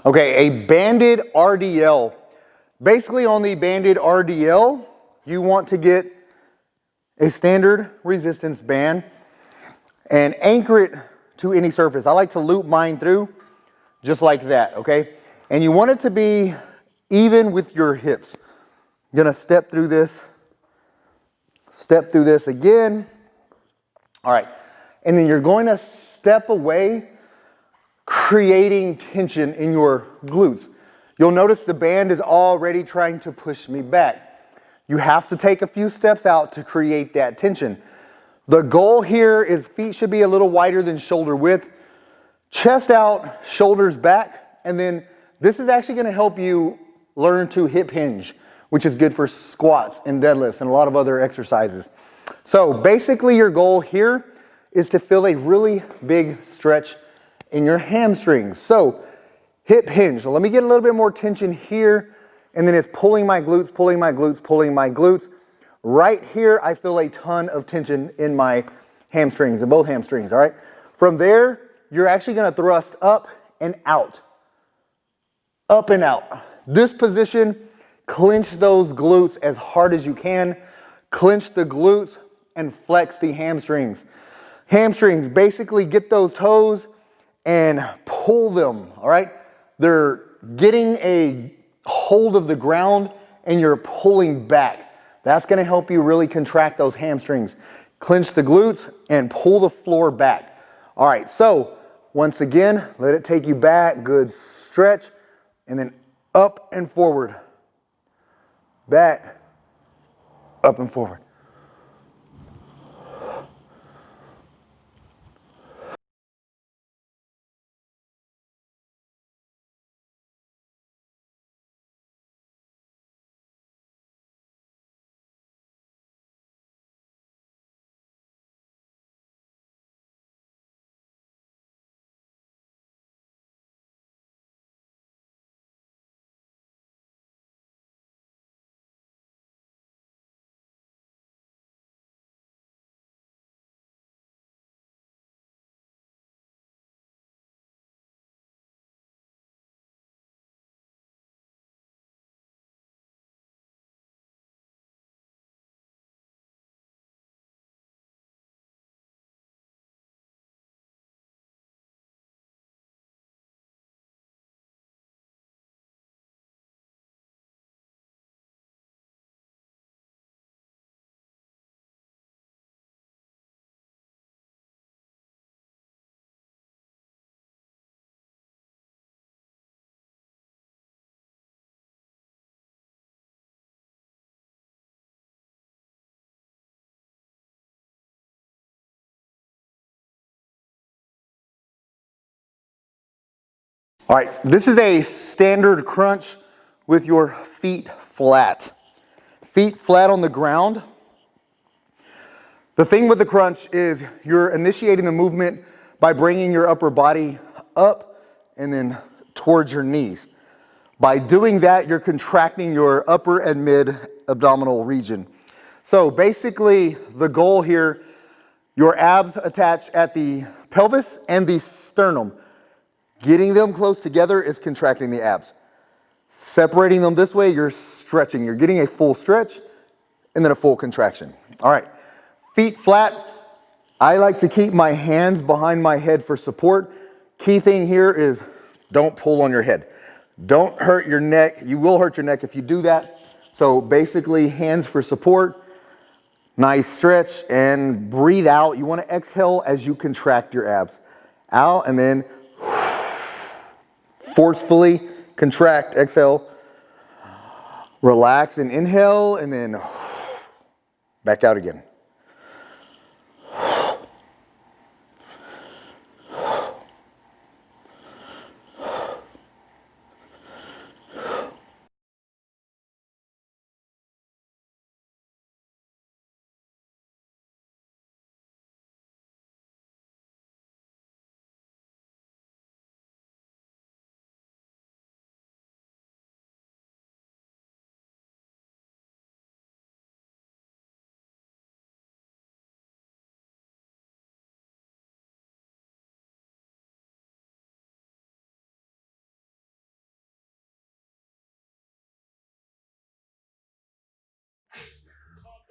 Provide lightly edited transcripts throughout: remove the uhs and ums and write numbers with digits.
Okay, a banded RDL. Basically on the banded RDL, you want to get a standard resistance band and anchor it to any surface. I like to loop mine through just like that, okay? And you want it to be even with your hips. You're gonna step through this again. All right, and then you're going to step away, creating tension in your glutes. You'll notice the band is already trying to push me back. You have to take a few steps out to create that tension. The goal here is feet should be a little wider than shoulder width, chest out, shoulders back, and then this is actually going to help you learn to hip hinge, which is good for squats and deadlifts and a lot of other exercises. So basically your goal here is to feel a really big stretch in your hamstrings. So hip hinge. So let me get a little bit more tension here, and then it's pulling my glutes, pulling my glutes, pulling my glutes. Right here, I feel a ton of tension in my hamstrings, in both hamstrings, all right? From there, you're actually gonna thrust up and out. Up and out. This position, clench those glutes as hard as you can. Clench the glutes and flex the hamstrings. Hamstrings, basically get those toes and pull them, all right? They're getting a hold of the ground and you're pulling back. That's gonna help you really contract those hamstrings. Clench the glutes and pull the floor back. All right, so once again, let it take you back, good stretch, and then up and forward. Back, up and forward. All right, this is a standard crunch with your feet flat. Feet flat on the ground. The thing with the crunch is you're initiating the movement by bringing your upper body up and then towards your knees. By doing that, you're contracting your upper and mid abdominal region. So basically, the goal here, your abs attach at the pelvis and the sternum. Getting them close together is contracting the abs. Separating them this way, you're stretching. You're getting a full stretch and then a full contraction. All right, feet flat. I like to keep my hands behind my head for support. Key thing here is don't pull on your head. Don't hurt your neck. You will hurt your neck if you do that. So basically, hands for support. Nice stretch and breathe out. You want to exhale as you contract your abs. Out and then forcefully contract, exhale, relax and inhale, and then back out again.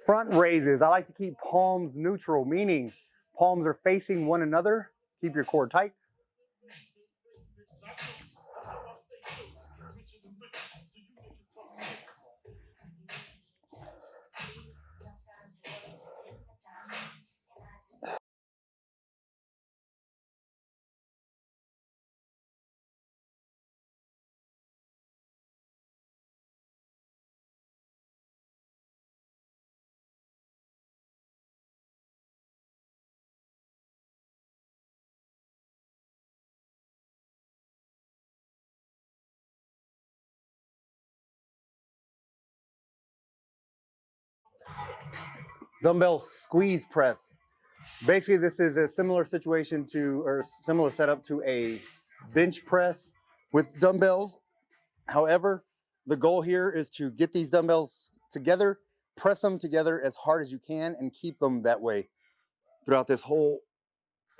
Front raises, I like to keep palms neutral, meaning palms are facing one another. Keep your core tight. Dumbbell squeeze press. Basically, this is a similar situation to, or similar setup to a bench press with dumbbells. However, the goal here is to get these dumbbells together, press them together as hard as you can, and keep them that way throughout this whole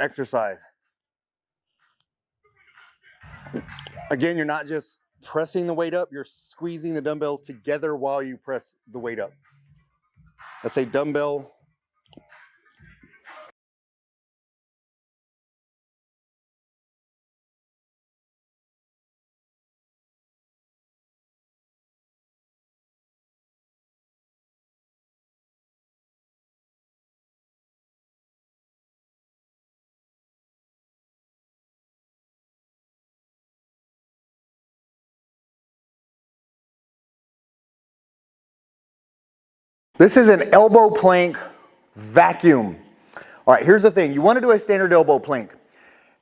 exercise. Again, you're not just pressing the weight up, you're squeezing the dumbbells together while you press the weight up. That's a dumbbell. This is an elbow plank vacuum. All right, here's the thing. You want to do a standard elbow plank.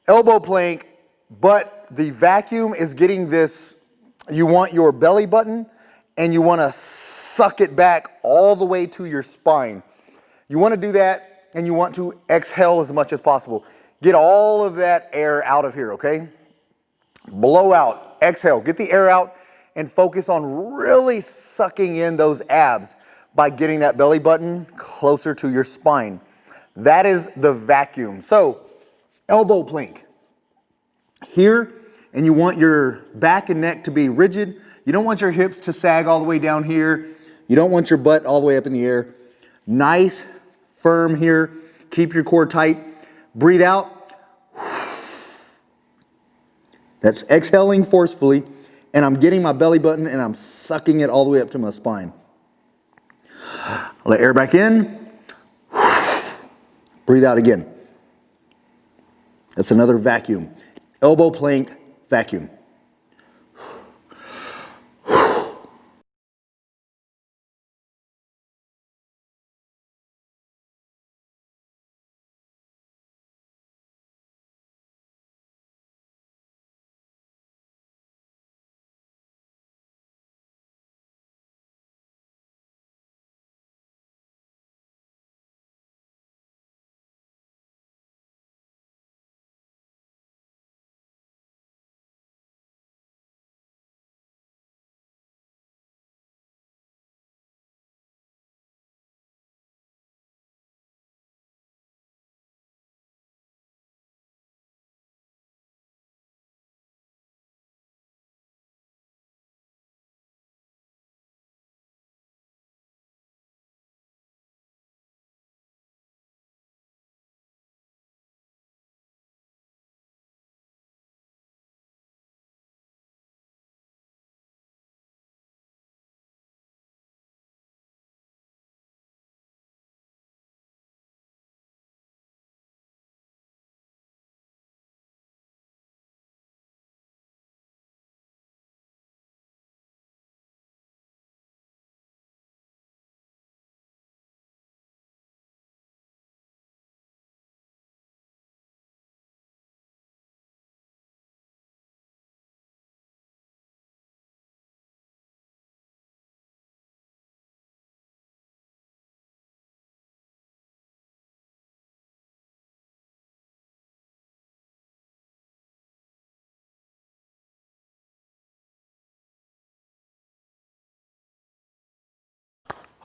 Elbow plank, but the vacuum is getting this, you want your belly button and you want to suck it back all the way to your spine. You want to do that and you want to exhale as much as possible. Get all of that air out of here, okay? Blow out, exhale, get the air out and focus on really sucking in those abs by getting that belly button closer to your spine. That is the vacuum. So, elbow plank. Here, and you want your back and neck to be rigid. You don't want your hips to sag all the way down here. You don't want your butt all the way up in the air. Nice, firm here. Keep your core tight. Breathe out. That's exhaling forcefully, and I'm getting my belly button and I'm sucking it all the way up to my spine. Let air back in. Breathe out again. That's another vacuum. Elbow plank vacuum.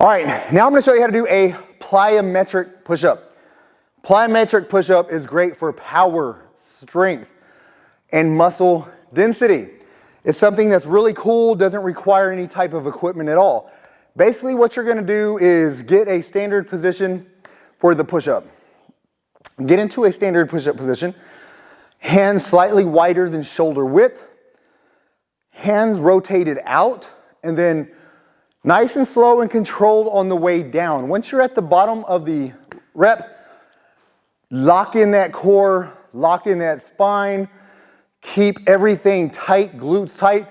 All right, now I'm going to show you how to do a plyometric push-up. Plyometric push-up is great for power, strength, and muscle density. It's something that's really cool, doesn't require any type of equipment at all. basically what you're gonna do is get a standard position for the push-up. Get into a standard push-up position, hands slightly wider than shoulder width, hands rotated out, and then nice and slow and controlled on the way down. Once you're at the bottom of the rep, lock in that core, lock in that spine, keep everything tight, glutes tight,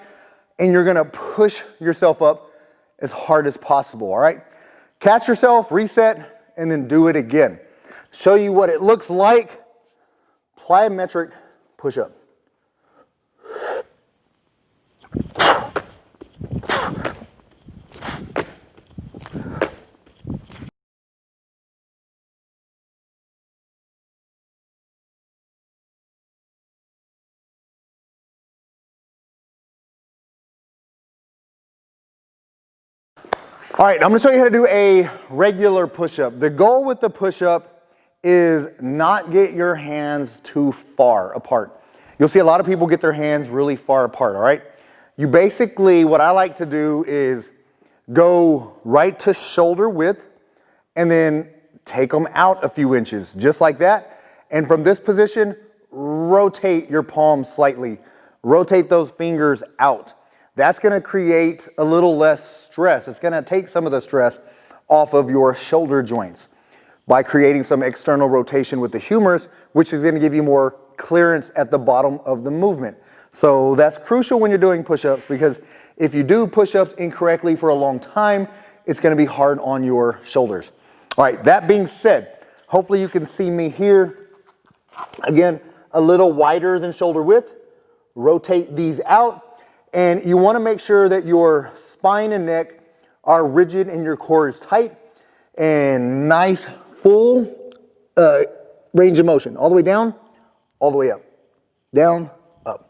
and you're gonna push yourself up as hard as possible, all right? Catch yourself, reset, and then do it again. Show you what it looks like. Plyometric push-up. All right, I'm gonna show you how to do a regular push-up. The goal with the push-up is not get your hands too far apart. You'll see a lot of people get their hands really far apart, all right? You basically, what I like to do is go right to shoulder width and then take them out a few inches, just like that. And from this position, rotate your palms slightly. Rotate those fingers out. That's gonna create a little less stress. It's gonna take some of the stress off of your shoulder joints by creating some external rotation with the humerus, which is gonna give you more clearance at the bottom of the movement. So that's crucial when you're doing push-ups, because if you do push-ups incorrectly for a long time, it's gonna be hard on your shoulders. All right, that being said, hopefully you can see me here. Again, a little wider than shoulder width. Rotate these out. And you want to make sure that your spine and neck are rigid and your core is tight and nice, full range of motion. All the way down, all the way up. Down, up.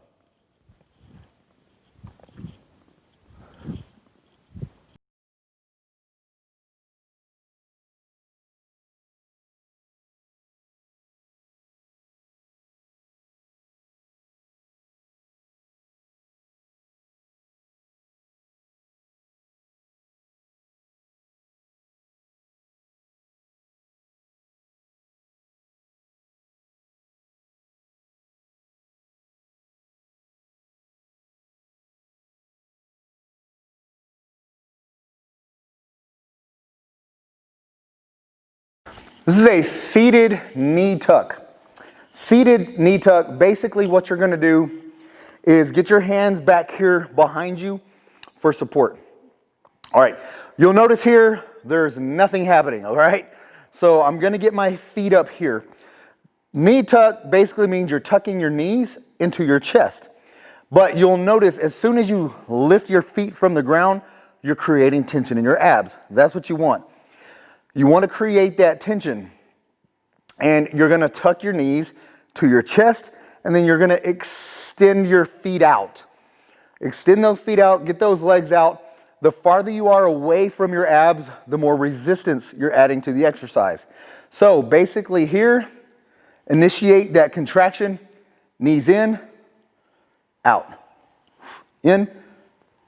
This is a seated knee tuck. Seated knee tuck, basically what you're gonna do is get your hands back here behind you for support. All right, you'll notice here, there's nothing happening, all right? So I'm gonna get my feet up here. Knee tuck basically means you're tucking your knees into your chest. But you'll notice as soon as you lift your feet from the ground, you're creating tension in your abs. That's what you want. You want to create that tension, and you're going to tuck your knees to your chest, and then you're going to extend your feet out. Extend those feet out, get those legs out. The farther you are away from your abs, the more resistance you're adding to the exercise. So basically here, initiate that contraction, knees in, out. In,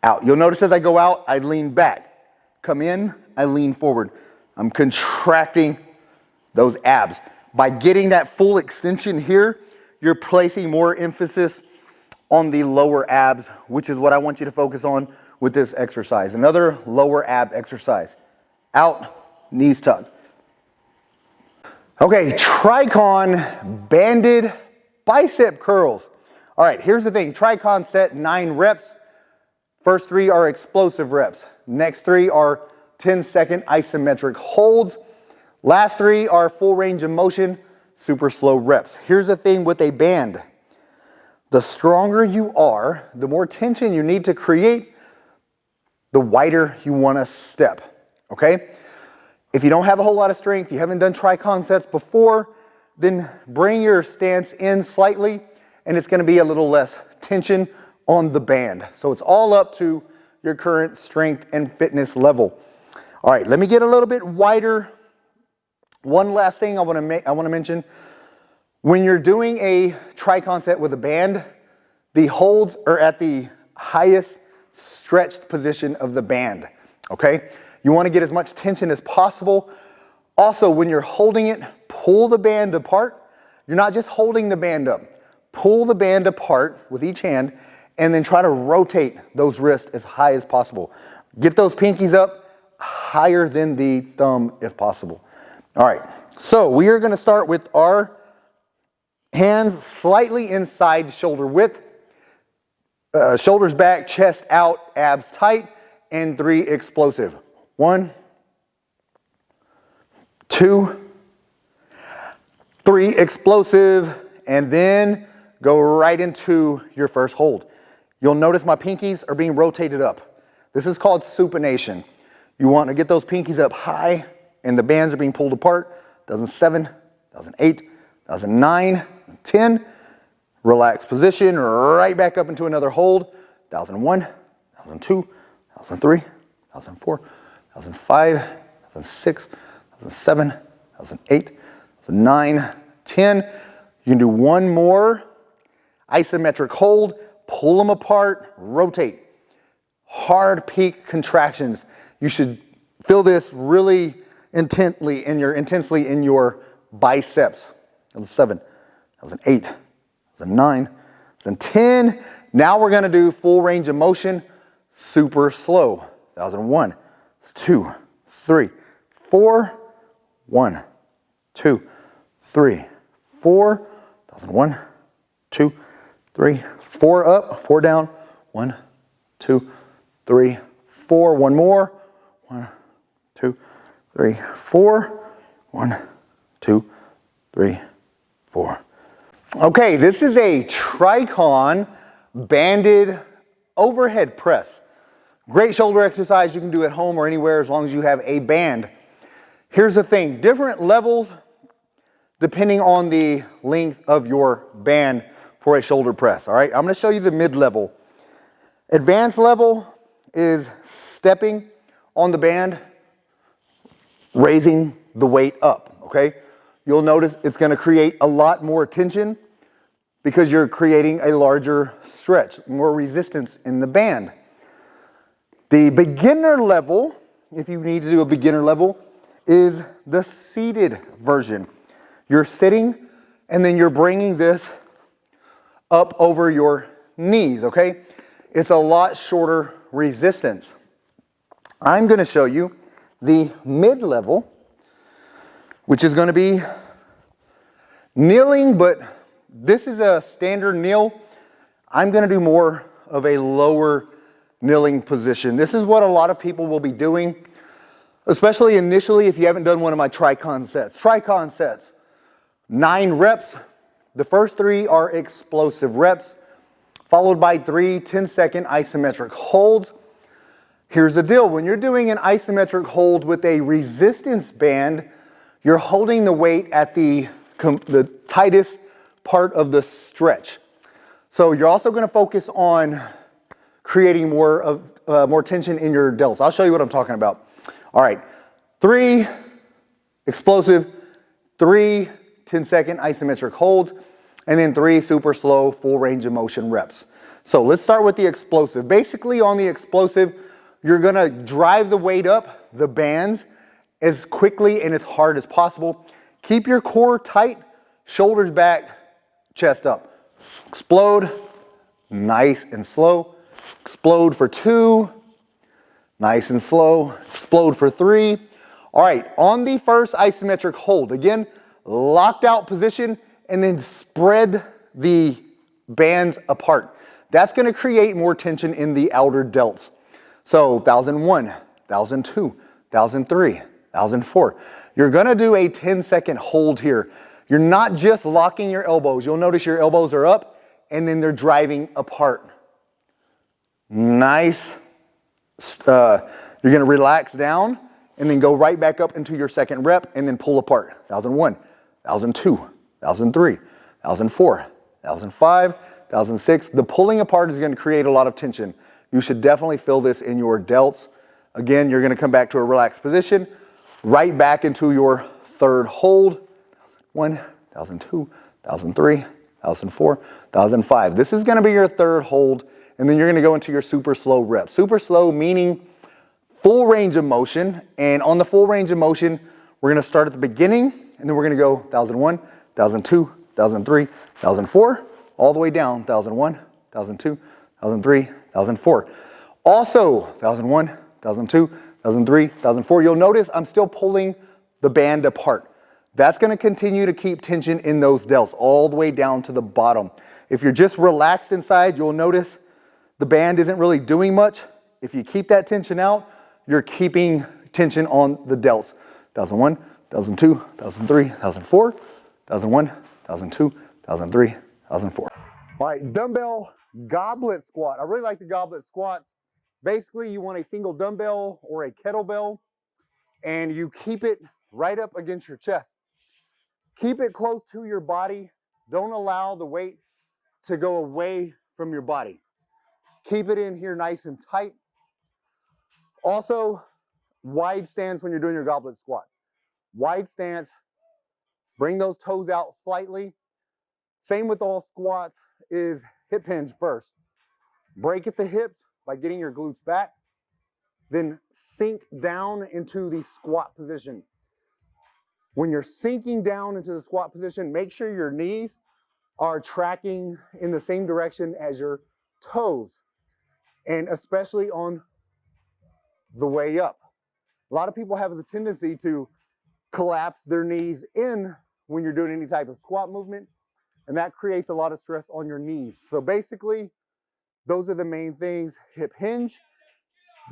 out. You'll notice as I go out, I lean back. Come in, I lean forward. I'm contracting those abs. By getting that full extension here, you're placing more emphasis on the lower abs, which is what I want you to focus on with this exercise. Another lower ab exercise. Out, knees tucked. Okay, Tricon banded bicep curls. All right, here's the thing. Tricon set 9 reps. First 3 are explosive reps. Next 3 are 10-second isometric holds. Last 3 are full range of motion, super slow reps. Here's the thing with a band. The stronger you are, the more tension you need to create, the wider you want to step, okay? If you don't have a whole lot of strength, you haven't done Tricon sets before, then bring your stance in slightly, and it's going to be a little less tension on the band. So it's all up to your current strength and fitness level. All right, let me get a little bit wider. One last thing I want to mention. When you're doing a Tricon set with a band, the holds are at the highest stretched position of the band, okay? You want to get as much tension as possible. Also, when you're holding it, pull the band apart. You're not just holding the band up. Pull the band apart with each hand and then try to rotate those wrists as high as possible. Get those pinkies up higher than the thumb if possible. All right, so we are going to start with our hands slightly inside shoulder width, shoulders back, chest out, abs tight, and 3 explosive. 1, 2, 3 explosive, and then go right into your first hold. You'll notice my pinkies are being rotated up. This is called supination. You want to get those pinkies up high, and the bands are being pulled apart. 2007, 2008, 2009, 10. Relaxed position, right back up into another hold. 2001, 2002, 2003, 2004, 2005, 2006, 2007, 2008, 2009, 10. You can do one more isometric hold, pull them apart, rotate. Hard peak contractions. You should feel this really intensely in your biceps. 2007, 2008, 2009, 2010. Now we're going to do full range of motion, super slow. 2001, 2, 3, 4, 1, 2, 3, 4. 2001, 2, 3, 4 up, 4 down. 1, 2, 3, 4. One more. 1, 2, 3, 4. 1, 2, 3, 4. Okay, this is a Tricon banded overhead press. Great shoulder exercise you can do at home or anywhere as long as you have a band. Here's the thing, different levels depending on the length of your band for a shoulder press. All right, I'm going to show you the mid-level. Advanced level is stepping on the band, raising the weight up, okay? You'll notice it's going to create a lot more tension because you're creating a larger stretch, more resistance in the band. The beginner level, if you need to do a beginner level, is the seated version. You're sitting and then you're bringing this up over your knees, okay? It's a lot shorter resistance. I'm going to show you the mid-level, which is going to be kneeling, but this is a standard kneel. I'm going to do more of a lower kneeling position. This is what a lot of people will be doing, especially initially if you haven't done one of my Tricon sets. Tricon sets, 9 reps. The first 3 are explosive reps, followed by 3 10-second isometric holds. Here's the deal. When you're doing an isometric hold with a resistance band, you're holding the weight at the tightest part of the stretch. So you're also going to focus on creating more tension in your delts. I'll show you what I'm talking about. All right, 3 explosive, 3 10-second isometric holds, and then 3 super slow full range of motion reps. So let's start with the explosive. Basically on the explosive, you're going to drive the weight up, the bands, as quickly and as hard as possible. Keep your core tight, shoulders back, chest up. Explode, nice and slow. Explode for 2, nice and slow. Explode for 3. All right, on the first isometric hold, again, locked out position, and then spread the bands apart. That's going to create more tension in the outer delts. So 1001, 1002, 1003, 1004. You're going to do a 10-second hold here. You're not just locking your elbows. You'll notice your elbows are up and then they're driving apart. Nice. You're going to relax down and then go right back up into your second rep and then pull apart. 1001, 1002, 1003, 1004, 1005, 1006. The pulling apart is going to create a lot of tension. You should definitely feel this in your delts. Again, you're going to come back to a relaxed position, right back into your third hold. 1, 1002, 1003, 1004, 1005. This is going to be your third hold, and then you're going to go into your super slow rep. Super slow meaning full range of motion. And on the full range of motion, we're gonna start at the beginning, and then we're gonna go 1001, 1002, 1003, 1004, all the way down, 1001, 1002, 1003, 1004. Also, 1001, 1002, 1003, 1004. You'll notice I'm still pulling the band apart. That's gonna continue to keep tension in those delts all the way down to the bottom. If you're just relaxed inside, you'll notice the band isn't really doing much. If you keep that tension out, you're keeping tension on the delts. 1001, 1002, 1003, 1004, 1001, 1002, 1003, 1004. All right, dumbbell goblet squat. I really like the goblet squats. Basically, you want a single dumbbell or a kettlebell, and you keep it right up against your chest. Keep it close to your body. Don't allow the weight to go away from your body. Keep it in here nice and tight. Also, wide stance when you're doing your goblet squat. Wide stance, bring those toes out slightly. Same with all squats is hip hinge first. Break at the hips by getting your glutes back. Then sink down into the squat position. When you're sinking down into the squat position, make sure your knees are tracking in the same direction as your toes, and especially on the way up. A lot of people have the tendency to collapse their knees in when you're doing any type of squat movement, and that creates a lot of stress on your knees. So basically, those are the main things: hip hinge,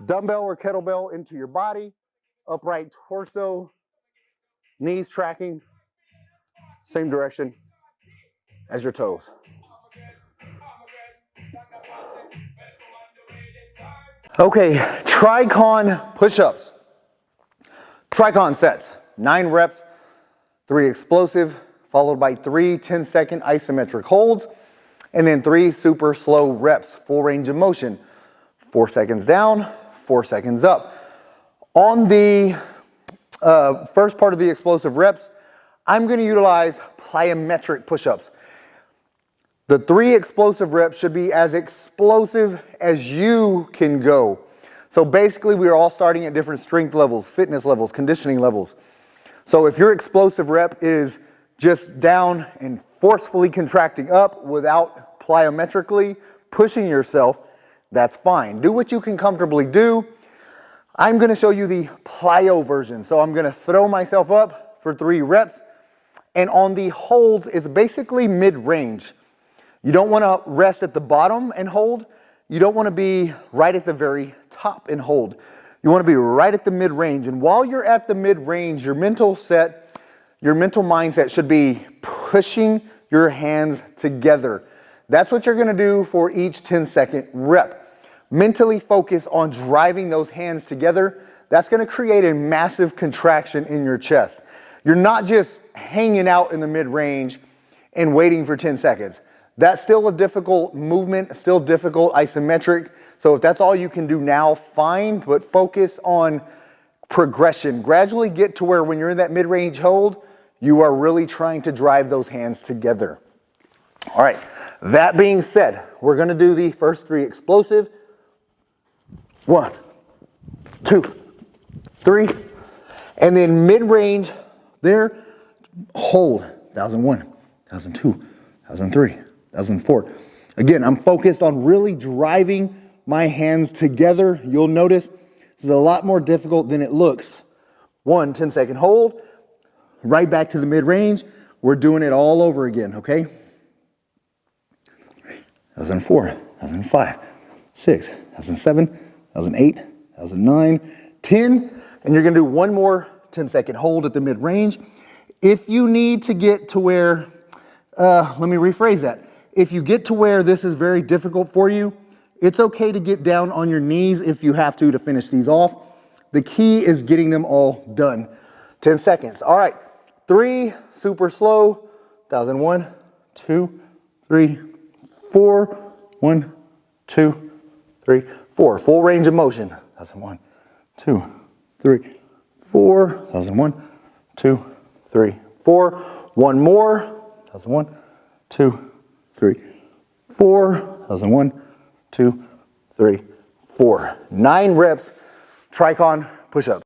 dumbbell or kettlebell into your body, upright torso, knees tracking same direction as your toes. Okay, Tricon push-ups. Tricon sets, 9 reps, 3 explosive, followed by 3 10-second isometric holds, and then 3 super slow reps, full range of motion. 4 seconds down, 4 seconds up. On the first part of the explosive reps, I'm going to utilize plyometric push-ups. The 3 explosive reps should be as explosive as you can go. So basically, we are all starting at different strength levels, fitness levels, conditioning levels. So if your explosive rep is just down and forcefully contracting up without plyometrically pushing yourself, that's fine. Do what you can comfortably do. I'm going to show you the plyo version. So I'm going to throw myself up for 3 reps. And on the holds, it's basically mid-range. You don't want to rest at the bottom and hold. You don't want to be right at the very top and hold. You want to be right at the mid-range. And while you're at the mid-range, your mental mindset should be pushing your hands together. That's what you're going to do for each 10-second rep. Mentally focus on driving those hands together. That's going to create a massive contraction in your chest. You're not just hanging out in the mid-range and waiting for 10 seconds. That's still a difficult movement, still difficult isometric. So if that's all you can do now, fine, but focus on progression. Gradually get to where when you're in that mid-range hold, you are really trying to drive those hands together. All right, that being said, we're going to do the first 3 explosive. 1, 2, 3, and then mid-range there, hold, 1001, 1002, 1003, 1004. Again, I'm focused on really driving my hands together. You'll notice this is a lot more difficult than it looks. 1 10-second hold, right back to the mid-range. We're doing it all over again, okay? 1004, 1005, 6, 1007, 2008, 2009, 10, and you're going to do 1 more 10-second hold at the mid-range. If you need to get to where, let me rephrase that. If you get to where this is very difficult for you, it's okay to get down on your knees if you have to finish these off. The key is getting them all done. 10 seconds. All right, 3 super slow, 1001, 2, 3, 4, 1, 2, 3, 4. Full range of motion. 1001, 2, 3, 4. 1001, 2, 3, 4. 1 more. 1001, 2, 3, 4. 1001, 2, 3, 4. 9 reps tricon push-up.